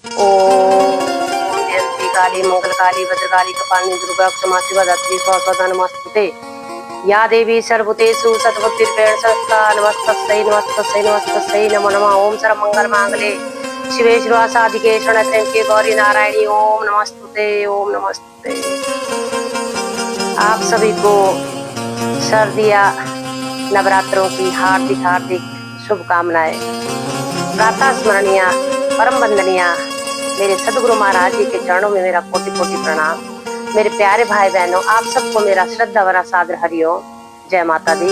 ओम जयंती काली मंगल काली भद्रकाली कपालिनी दुर्गा क्षमा शिवा धात्री स्वस्वधा नमस्ते। या देवी सर्वभूतेषु सद्बुद्धिर्भेण सत्ता नमस्तस्यै नमस्तस्यै नमस्तस्यै नमो नमः। ओम सर्वमंगल मांगल्ये शिवे सर्वासाधिके शरण्ये गौरी नारायणी ओम नमस्तुते ओम नमस्ते। आप सभी को सर्दिया नवरात्रों की हार्दिक हार्दिक शुभकामनाएं। प्रातः स्मरणीय परम वंदनीय मेरे सदगुरु महाराज जी के चरणों में मेरा कोटि कोटि प्रणाम। मेरे प्यारे भाई बहनों, आप सबको मेरा श्रद्धा भरा सादर हरिओम, जय माता दी।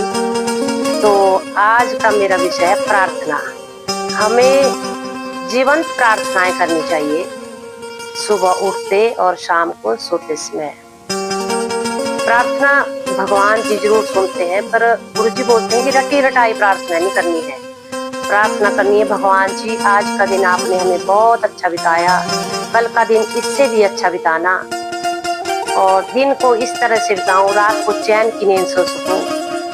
तो आज का मेरा विषय है प्रार्थना। हमें जीवंत प्रार्थनाएं करनी चाहिए, सुबह उठते और शाम को सोते समय। प्रार्थना भगवान जी जरूर सुनते हैं, पर गुरु जी बोलते हैं कि रटी रटाई प्रार्थना नहीं करनी है। प्रार्थना करनी है, भगवान जी आज का दिन आपने हमें बहुत अच्छा बिताया, कल का दिन इससे भी अच्छा बिताना, और दिन को इस तरह से बिताऊं, रात को चैन की नींद सो सकूं,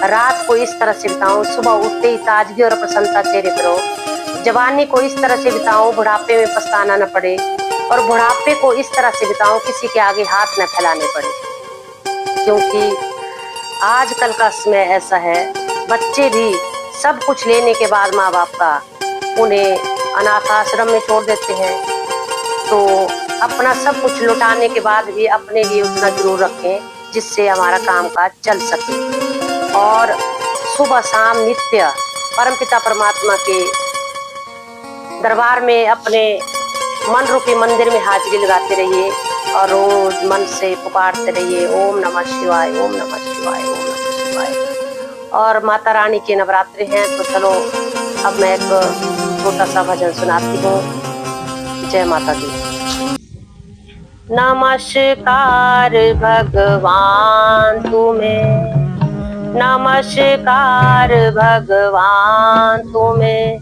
रात को इस तरह से बिताऊं, सुबह उठते ही ताजगी और प्रसन्नता चेहरे पर हो, जवानी को इस तरह से बिताऊं, बुढ़ापे में पछताना न पड़े, और बुढ़ापे को इस तरह से बिताऊं किसी के आगे हाथ न फैलाने पड़े। क्योंकि आजकल का समय ऐसा है, बच्चे भी सब कुछ लेने के बाद माँ बाप का उन्हें अनाथ आश्रम में छोड़ देते हैं। तो अपना सब कुछ लुटाने के बाद भी अपने लिए उतना जरूर रखें जिससे हमारा कामकाज चल सके, और सुबह शाम नित्य परमपिता परमात्मा के दरबार में अपने मन रूपी मंदिर में हाजिरी लगाते रहिए और रोज मन से पुकारते रहिए ओम नमः शिवाय ओम नमः शिवाय ओम नमः शिवाय। और माता रानी के नवरात्रि हैं, तो चलो अब मैं एक छोटा सा भजन सुनाती हूँ। जय माता दी। नमस्कार भगवान तुम्हें, नमस्कार भगवान तुम्हें,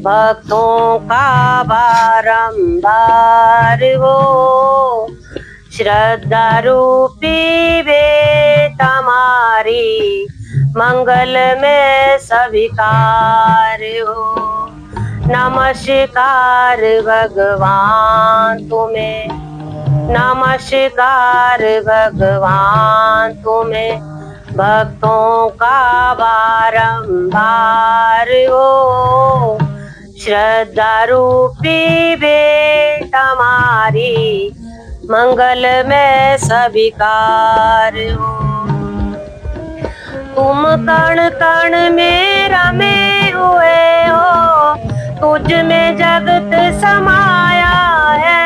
भक्तों का बारंबार हो, श्रद्धा रूपी बेटा हमारी, मंगल में स्वीकार हो। नमस्कार भगवान तुम्हें, नमस्कार भगवान तुम्हें, भक्तों का बारंबार हो, श्रद्धा रूपी बेटा हमारी, मंगल में स्वीकार हो। तुम कण कण में रमे हुए हो, तुझ में जगत समाया है।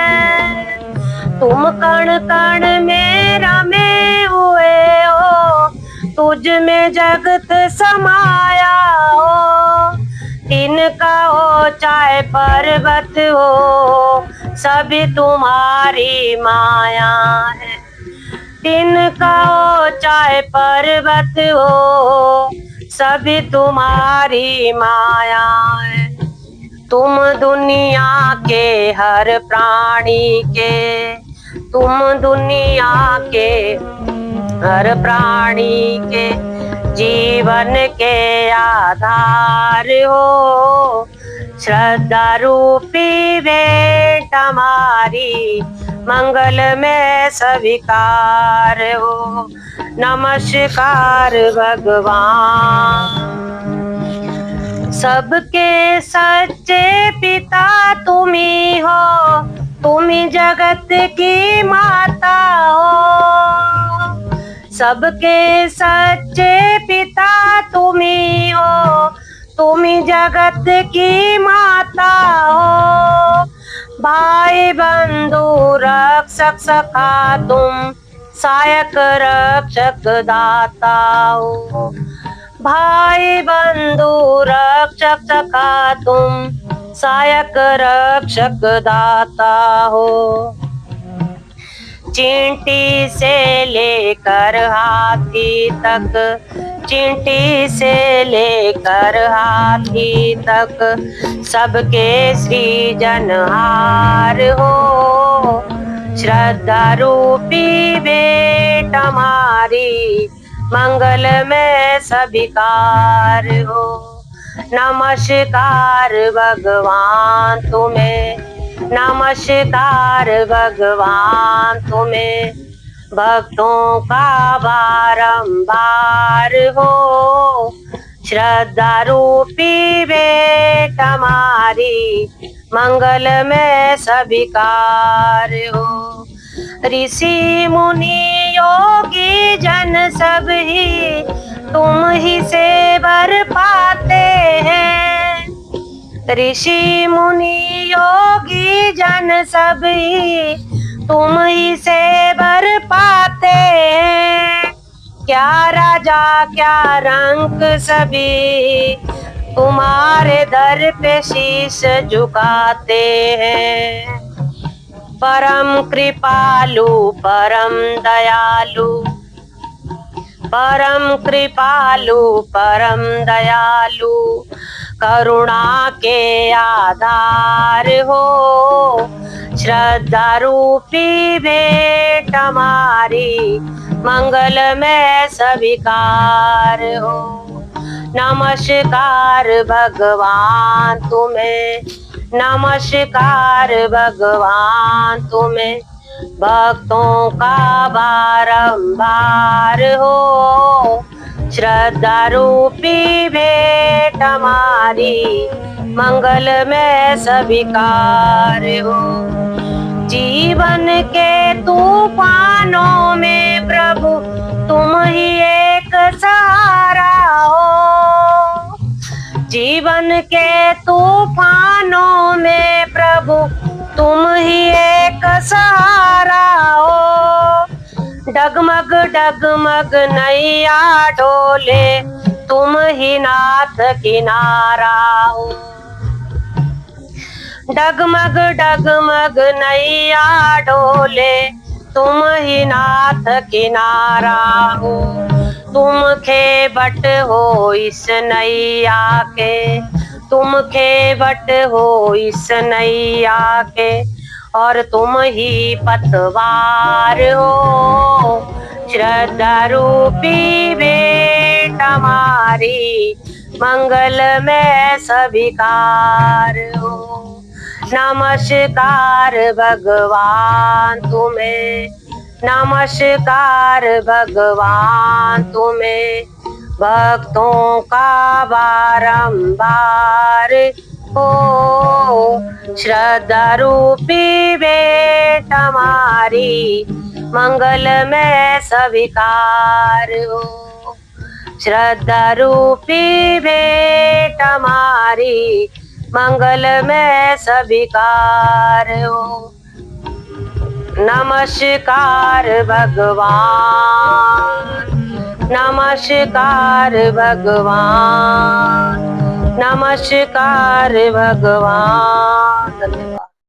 तुम कण कण में रमे हुए हो, तुझ में जगत समाया हो। तिनका हो चाहे पर्वत हो, सभी तुम्हारी माया है। तिनका हो चाहे पर्वत हो, सभी तुम्हारी माया है। तुम दुनिया के हर प्राणी के, तुम दुनिया के हर प्राणी के जीवन के आधार हो, श्रद्धा रूपी भेंट हमारी, मंगल में स्वीकार हो। नमस्कार भगवान। सबके सच्चे पिता तुम ही हो, तुम ही जगत की माता हो। सबके सच्चे पिता तुम ही हो, तुम ही जगत की माता हो। भाई बंधु रक्षक सखा तुम, सहायक रक्षक दाता हो। भाई बंधु रक्षक सखा तुम, सहायक रक्षक दाता हो। चींटी से लेकर हाथी तक, चींटी से लेकर हाथी तक, सबके सृजनहार हो, श्रद्धा रूपी भेंट हमारी, मंगल में स्वीकार हो। नमस्कार भगवान तुम्हें, नमस्कार भगवान तुम्हें, भक्तों का बारंबार हो। श्रद्धा रूपी भेंट हमारी, मंगल में सभी कार्य हो। ऋषि मुनि योगी जन सब ही तुम ही से वर पाते हैं। ऋषि मुनि योगी जन सब ही तुम ही से वर पाते हैं। क्या राजा क्या रंक सभी तुम्हारे दर पे शीश झुकाते हैं। परम कृपालु परम दयालु, परम कृपालु परम दयालु, करुणा के आधार हो। श्रद्धा रूपी भेंट हमारी, मंगल में स्वीकार हो। नमस्कार भगवान तुम्हें, नमस्कार भगवान तुम्हें, भक्तों का बारंबार हो। श्रद्धा रूपी भेंट हमारी, मंगल में स्वीकार हो। जीवन के तूफानों में प्रभु तुम ही एक सहारा हो। जीवन के तूफानों में प्रभु तुम ही एक सहारा हो। डगमग डगमग नैया डोले, तुम ही नाथ किनारा हो। डगमग डगमग नैया डोले, तुम ही नाथ किनारा हो। तुम खेवट हो इस नैया के, तुम खेवट हो इस नैया के, और तुम ही पतवार हो। श्रद्धा रूपी भेंट हमारी, मंगल में स्वीकार हो। नमस्कार भगवान तुम्हें, नमस्कार भगवान तुम्हें, भक्तों का बारंबार हो। श्रद्धा रूपी भेंट हमारी, मंगल में स्वीकार हो। श्रद्धा रूपी भेंट हमारी, मंगल में स्वीकार हो। नमस्कार भगवान, नमस्कार भगवान, नमस्कार भगवान। धन्यवाद।